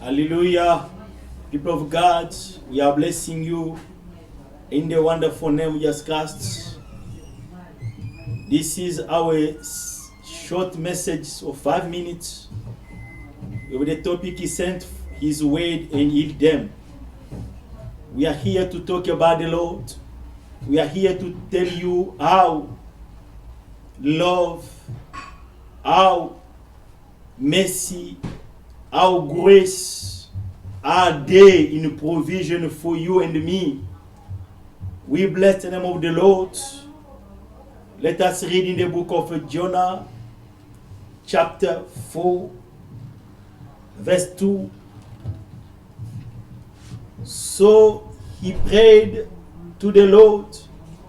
Hallelujah. People of God, we are blessing you in the wonderful name of Jesus Christ. This is our short message of 5 minutes. With the topic He sent His word and healed them. We are here to talk about the Lord. We are here to tell you how love, how mercy, how grace are there in provision for you and me. We bless the name of the Lord. Let us read in the book of Jonah, chapter 4, verse 2. So he prayed to the Lord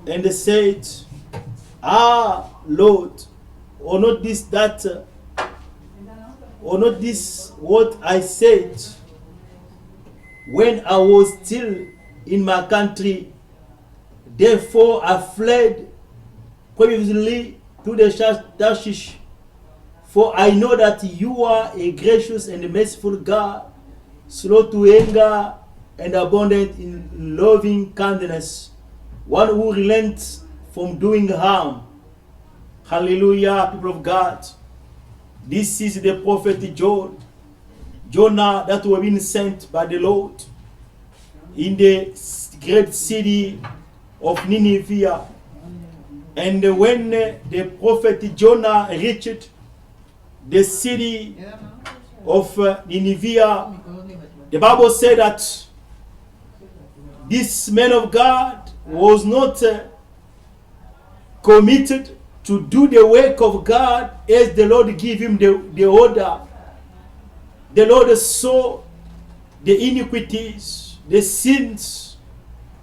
and said, Lord, or not this that, or not this what I said when I was still in my country. Therefore I fled previously to the Tarshish, for I know that you are a gracious and merciful God, slow to anger and abundant in loving kindness, one who relents from doing harm. Hallelujah, people of God. This is the prophet Jonah that was being sent by the Lord in the great city of Nineveh. And when the prophet Jonah reached the city of Nineveh, the Bible said that this man of God was not committed to do the work of God as the Lord gave him the order. The Lord saw the iniquities, the sins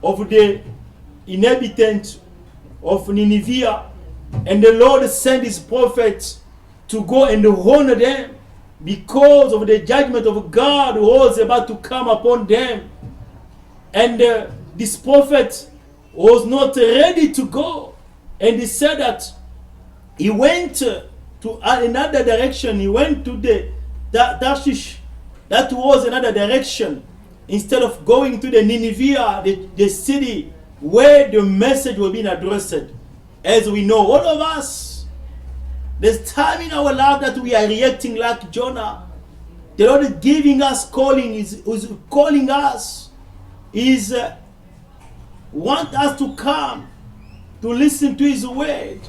of the inhabitants of Nineveh, and the Lord sent his prophets to go and honor them because of the judgment of God was about to come upon them. And this prophet was not ready to go, and he said that he went to another direction. He went to the Tarshish. That was another direction, instead of going to the Nineveh, the city where the message was being addressed. As we know, all of us, there's time in our life that we are reacting like Jonah. The Lord is giving us calling, is calling us, is want us to come, to listen to His word,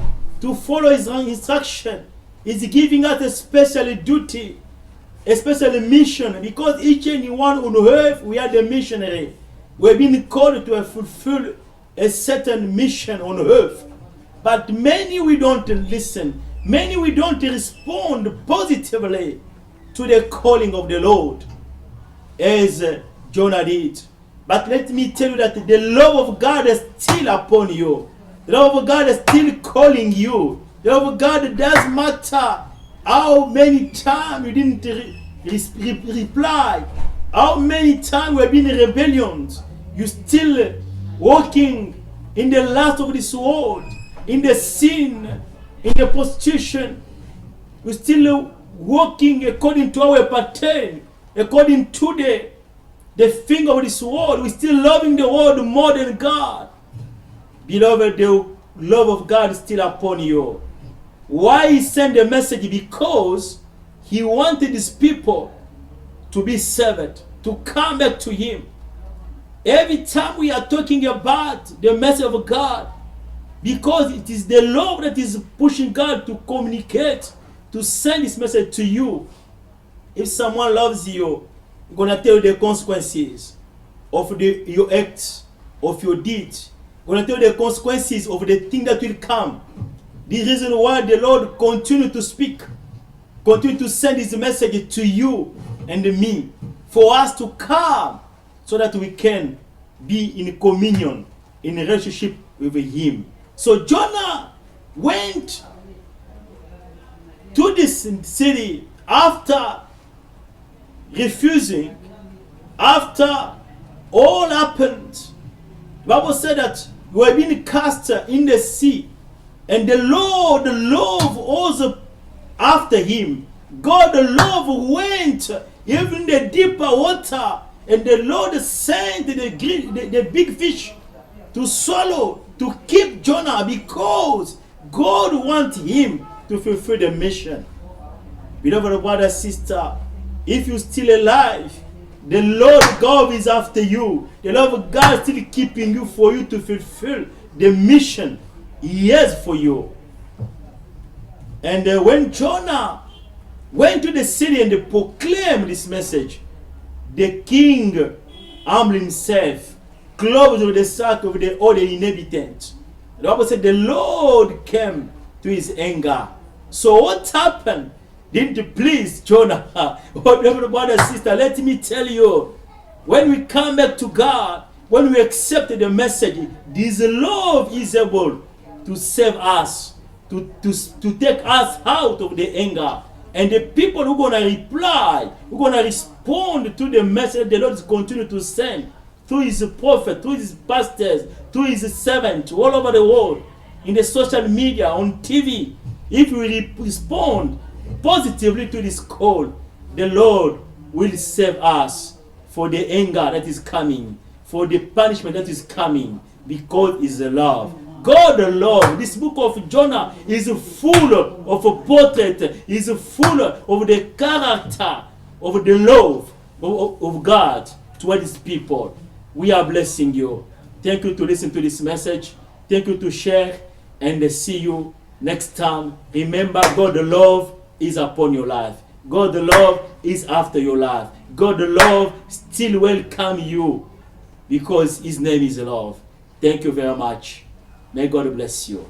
to follow His instruction. Is giving us a special duty, a special mission, because each and one on earth, we are the missionary. We're being called to fulfill a certain mission on earth. But many we don't listen. Many we don't respond positively to the calling of the Lord, as Jonah did. But let me tell you that the love of God is still upon you. The love of God is still calling you. The love of God does matter how many times you didn't reply, how many times we have been in rebellion. You still walking in the lust of this world, in the sin, in the prostitution. You still walking according to our pattern, according to the thing of this world. We still loving the world more than God. Beloved, the love of God is still upon you. Why He sent the message? Because He wanted His people to be saved, to come back to Him. Every time we are talking about the message of God, because it is the love that is pushing God to communicate, to send His message to you. If someone loves you, I'm going to tell you the consequences of your acts, of your deeds. I'm going to tell you the consequences of the thing that will come. The reason why the Lord continue to speak, continue to send His message to you and me, for us to come, so that we can be in communion, in a relationship with Him. So Jonah went to this city after refusing, after all happened. The Bible said that we were being cast in the sea, and the Lord loved also after him God the love went even the deeper water, and the Lord sent the big fish to swallow, to keep Jonah, because God wants him to fulfill the mission. Beloved brother, sister, if you're still alive, the Lord God is after you. The Lord of God is still keeping you for you to fulfill the mission He has for you. And when Jonah went to the city and proclaimed this message, the king humbled himself, clothed with the sack of all the inhabitants. The Bible said the Lord came to his anger. So what happened? Didn't please Jonah. Oh, brother and sister, let me tell you, when we come back to God, when we accept the message, this love is able to save us, to take us out of the anger. And the people who are going to reply, who are going to respond to the message the Lord is continuing to send through his prophet, through his pastors, through his servants all over the world, in the social media, on TV. If we respond positively to this call, the Lord will save us for the anger that is coming, for the punishment that is coming, because it's the love. God the Lord, this book of Jonah is full of a portrait, is full of the character of the love of God toward his people. We are blessing you. Thank you to listen to this message. Thank you to share, and see you next time. Remember, God the love is upon your life. God the love is after your life. God the love still welcome you, because his name is love. Thank you very much. May God bless you.